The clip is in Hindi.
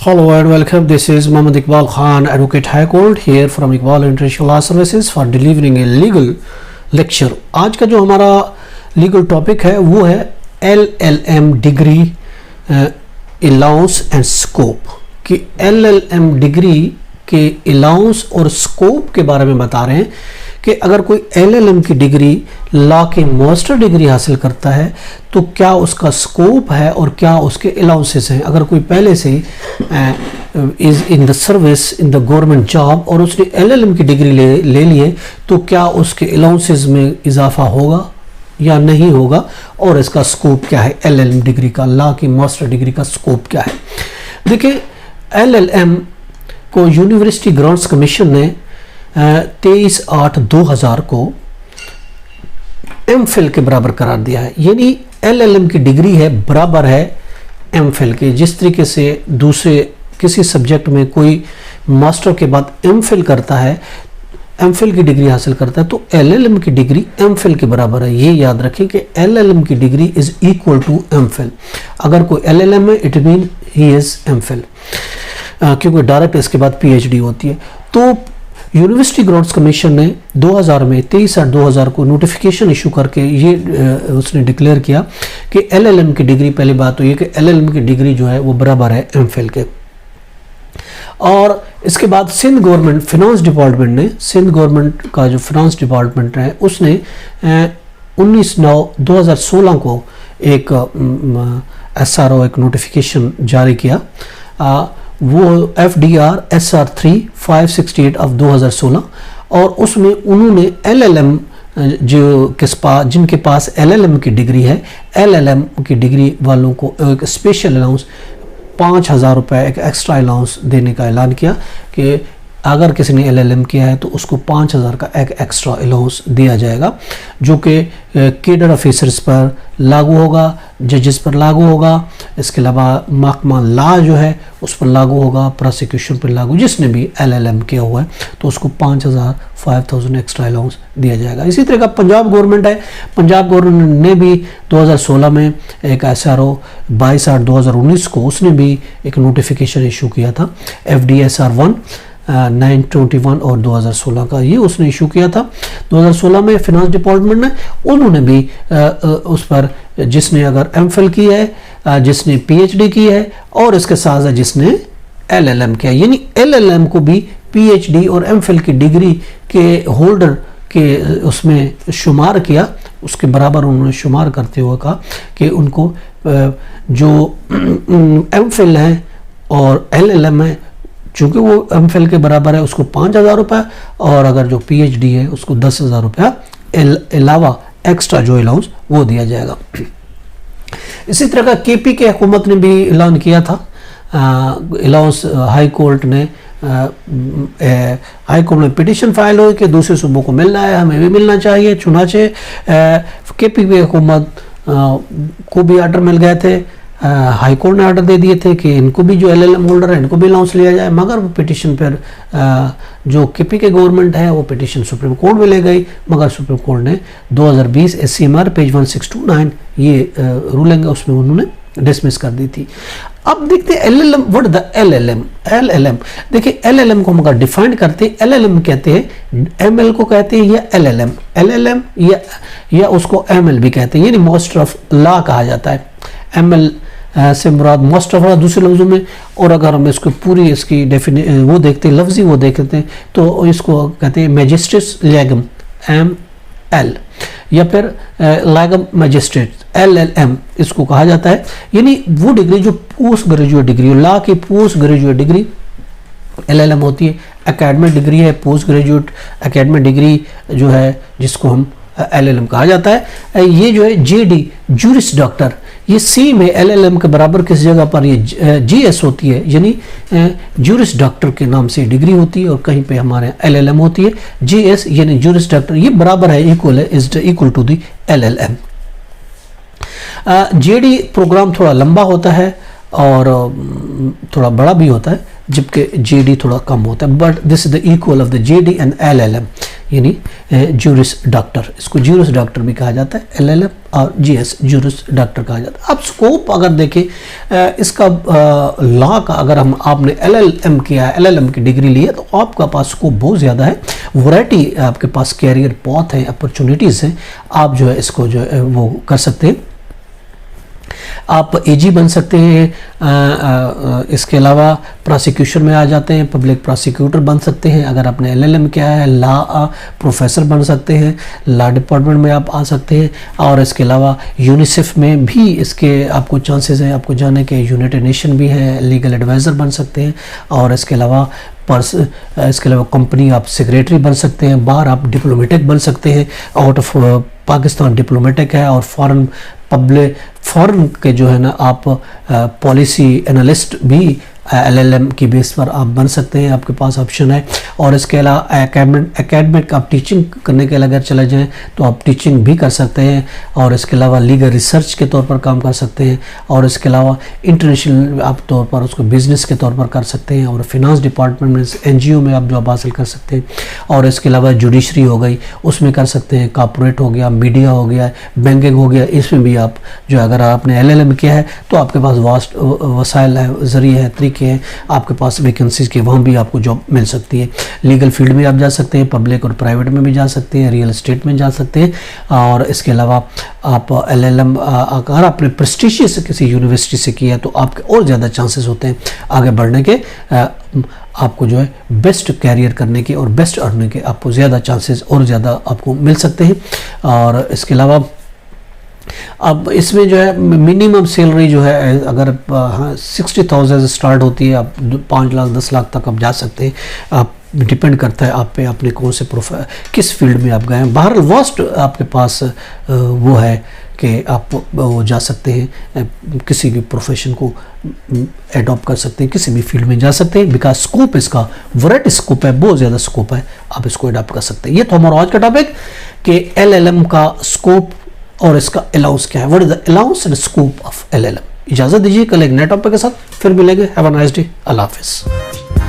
Hello and welcome. This is Mohammad Iqbal Khan, Advocate High Court here from Iqbal International Law Services for delivering a legal lecture. आज का जो हमारा लीगल टॉपिक है वो है LLM degree allowance and scope कि LLM डिग्री के अलाउंस और स्कोप के बारे में बता रहे हैं कि अगर कोई LLM की डिग्री लॉ की मास्टर डिग्री हासिल करता है तो क्या उसका स्कोप है और क्या उसके अलाउंसेस हैं। अगर कोई पहले से is in the service in the government job और उसने LLM की डिग्री ले ली है तो क्या उसके अलाउंसेस में इजाफा होगा या नहीं होगा और इसका स्कोप क्या है। LLM डिग्री का, लॉ की मास्टर डिग्री का स्कोप क्या है। देखिए, LLM को यूनिवर्सिटी ग्रांट्स कमीशन ने 23/8/2000 को MPhil के बराबर करार दिया है। यानी LLM की डिग्री है बराबर है MPhil के। जिस तरीके से दूसरे किसी सब्जेक्ट में कोई मास्टर के बाद MPhil करता है, MPhil की डिग्री हासिल करता है, तो LLM की डिग्री MPhil के बराबर है। ये याद रखें कि LLM की degree is equal to MPhil। अगर कोई LLM है it mean he is MPhil, क्योंकि डायरेक्ट इसके बाद PhD होती है। तो यूनिवर्सिटी ग्रांट्स कमीशन ने 2000 में 23/8/2000 को नोटिफिकेशन इशू करके ये उसने डिक्लेयर किया कि LLM की डिग्री, पहली बात तो ये कि LLM की डिग्री जो है वो बराबर है MPhil के। और इसके बाद सिंध गवर्नमेंट फिनांस डिपार्टमेंट ने, सिंध गवर्नमेंट का जो फिनांस डिपार्टमेंट है उसने 19/9/2016 को एक SRO एक नोटिफिकेशन जारी किया। वो FDR SR 3/568 of 2016 और उसमें उन्होंने LLM जिनके पास LLM की डिग्री है, LLM की डिग्री वालों को एक स्पेशल अलाउंस 5000 रुपये एक एक्स्ट्रा अलाउंस देने का ऐलान किया कि अगर किसी ने LLM किया है तो उसको 5000 का एक एक्स्ट्रा अलाउंस दिया जाएगा, जो कि केडर ऑफिसर्स पर लागू होगा, जजेस पर लागू होगा, इसके अलावा महकमा लॉ जो है उस पर लागू होगा, प्रोसिक्यूशन पर लागू, जिसने भी LLM किया हुआ है तो उसको 5000 एक्स्ट्रा अलाउंस दिया जाएगा। इसी तरह का पंजाब गवर्नमेंट है, पंजाब गवर्नमेंट ने भी 2016 में एक SRO 22/8/2019 को उसने भी एक नोटिफिकेशन इशू किया था, FDSR 1/9/21 और 2016 का ये उसने इशू किया था। 2016 में फिनांस डिपार्टमेंट ने उन्होंने भी उस पर जिसने अगर MPhil की है, जिसने PhD की है और इसके साथ साथ जिसने LLM किया, यानी LLM को भी PhD और MPhil की डिग्री के होल्डर के उसमें शुमार किया, उसके बराबर उन्होंने शुमार करते हुए कहा कि उनको जो MPhil है और LLM है, चूँकि वो MPhil के बराबर है, उसको 5000 रुपये और अगर जो PhD है उसको 10,000 रुपया अलावा एक्स्ट्रा जो अलाउंस वो दिया जाएगा। इसी तरह का KP के हुकूमत ने भी ऐलान किया था अलाउंस। हाई कोर्ट में पिटिशन फाइल हुई कि दूसरे सूबों को मिलना है, हमें भी मिलना चाहिए, चुनाचे KP की हुकूमत को भी आर्डर मिल गए थे, हाई कोर्ट ने आर्डर दे दिए थे कि इनको भी जो LLM होल्डर है इनको भी अलाउंस लिया जाए, मगर वो पिटिशन पर जो KP के गवर्नमेंट है वो पिटिशन सुप्रीम कोर्ट में ले गई, मगर सुप्रीम कोर्ट ने 2020 SCMR पेज 1629 ये रूलिंग है उसमें उन्होंने डिसमिस कर दी थी। अब देखते हैं LLM, व्हाट द LLM। देखिए, LLM को हम अगर डिफाइन करते हैं, LLM कहते हैं ML को कहते हैं या LLM या उसको ML भी कहते हैं, यानी मास्टर ऑफ लॉ कहा जाता है। ML से मुराद मास्टर ऑफ लॉ दूसरे लफ्जों में, और अगर हम इसको पूरी इसकी वो देखते हैं, लफ्जी वो देखते हैं तो इसको कहते हैं मैजिस्ट्रेट्स लेगम ML या फिर लेगम मैजिस्ट्रेट LLM इसको कहा जाता है। यानी वो डिग्री जो पोस्ट ग्रेजुएट डिग्री, लॉ की पोस्ट ग्रेजुएट डिग्री LLM होती है। एकेडमिक डिग्री है पोस्ट ग्रेजुएट एकेडमिक डिग्री जो है जिसको हम LLM कहा जाता है। ये जो है JD जूरिस डॉक्टर, ये सेम है LLM के बराबर, किस जगह पर ये GS होती है, यानी जूरिस डॉक्टर के नाम से डिग्री होती है और कहीं पे हमारे LLM होती है GS यानी जूरिस डॉक्टर, ये बराबर है, इक्वल है, is equal to the LLM। JD programme थोड़ा लंबा होता है और थोड़ा बड़ा भी होता है, जबकि JD थोड़ा कम होता है, but this is the equal of the JD and LLM। यानी जूरिस डॉक्टर, इसको जूरिस डॉक्टर भी कहा जाता है, LLM और GS जूरिस डॉक्टर कहा जाता है। अब स्कोप अगर देखें इसका लॉ का, अगर हम आपने LLM किया है, LLM की डिग्री ली है, तो आपका पास स्कोप बहुत ज़्यादा है, वैरायटी आपके पास कैरियर बहुत है, अपॉर्चुनिटीज़ हैं, आप जो है इसको जो है वो कर सकते हैं। आप AG बन सकते हैं, इसके अलावा प्रोसिक्यूशन में आ जाते हैं, पब्लिक प्रोसिक्यूटर बन सकते हैं। अगर आपने LLM किया है, लॉ प्रोफेसर बन सकते हैं, लॉ डिपार्टमेंट में आप आ सकते हैं। और इसके अलावा यूनिसेफ में भी इसके आपको चांसेस हैं, आपको जाने के यूनाइटेड नेशन भी है, लीगल एडवाइज़र बन सकते हैं। और इसके अलावा कंपनी आप सेक्रेटरी बन सकते हैं, बाहर आप डिप्लोमेटिक बन सकते हैं, आउट ऑफ पाकिस्तान डिप्लोमेटिक है। और फॉरेन के जो है ना आप पॉलिसी एनालिस्ट भी LLM की बेस पर आप बन सकते हैं, आपके पास ऑप्शन है। और इसके अलावा एकेडमिक आप टीचिंग करने के लिए अगर चले जाएं तो आप टीचिंग भी कर सकते हैं। और इसके अलावा लीगल रिसर्च के तौर पर काम कर सकते हैं। और इसके अलावा इंटरनेशनल आप तौर पर उसको बिजनेस के तौर पर कर सकते हैं। और फिनांस डिपार्टमेंट में NGO में आप जॉब हासिल कर सकते हैं। और इसके अलावा जुडिशरी हो गई, उसमें कर सकते हैं, कॉर्पोरेट हो गया, मीडिया हो गया, बैंकिंग हो गया, इसमें भी आप जो अगर आपने LLM किया है तो आपके पास वास्ट वसाइल है, ज़रिए है, तरीके हैं, आपके पास वैकेंसीज के, वहाँ भी आपको जॉब मिल सकती है। लीगल फील्ड में आप जा सकते हैं, पब्लिक और प्राइवेट में भी जा सकते हैं, रियल एस्टेट में जा सकते हैं। और इसके अलावा आप LLM अगर आपने प्रेस्टिजियस किसी यूनिवर्सिटी से किया है तो आपके और ज़्यादा चांसेस होते हैं आगे बढ़ने के, आपको जो है बेस्ट कैरियर करने के और बेस्ट अर्निंग के आपको ज़्यादा चांसेस और ज़्यादा आपको मिल सकते हैं। और इसके अलावा अब इसमें जो है मिनिमम सैलरी जो है अगर 60,000 से स्टार्ट होती है, आप 5 लाख 10 लाख तक आप जा सकते हैं। आप डिपेंड करता है आप पे, आपने कौन से किस फील्ड में आप गए हैं। बहरहाल वास्ट आपके पास वो है कि आप वो जा सकते हैं, किसी भी प्रोफेशन को एडॉप्ट कर सकते हैं, किसी भी फील्ड में जा सकते हैं। बिकॉज स्कोप इसका वैरायटी स्कोप है, बहुत ज़्यादा स्कोप है, आप इसको एडॉप्ट कर सकते हैं। ये तो हमारा आज का टॉपिक कि LLM का स्कोप और इसका अलाउंस क्या है, what is the allowance and scope of LLM। इजाज़त दीजिए, कल एक नए टॉपिक के साथ फिर मिलेंगे। हैव अ नाइस डे, अल्लाह हाफिज़।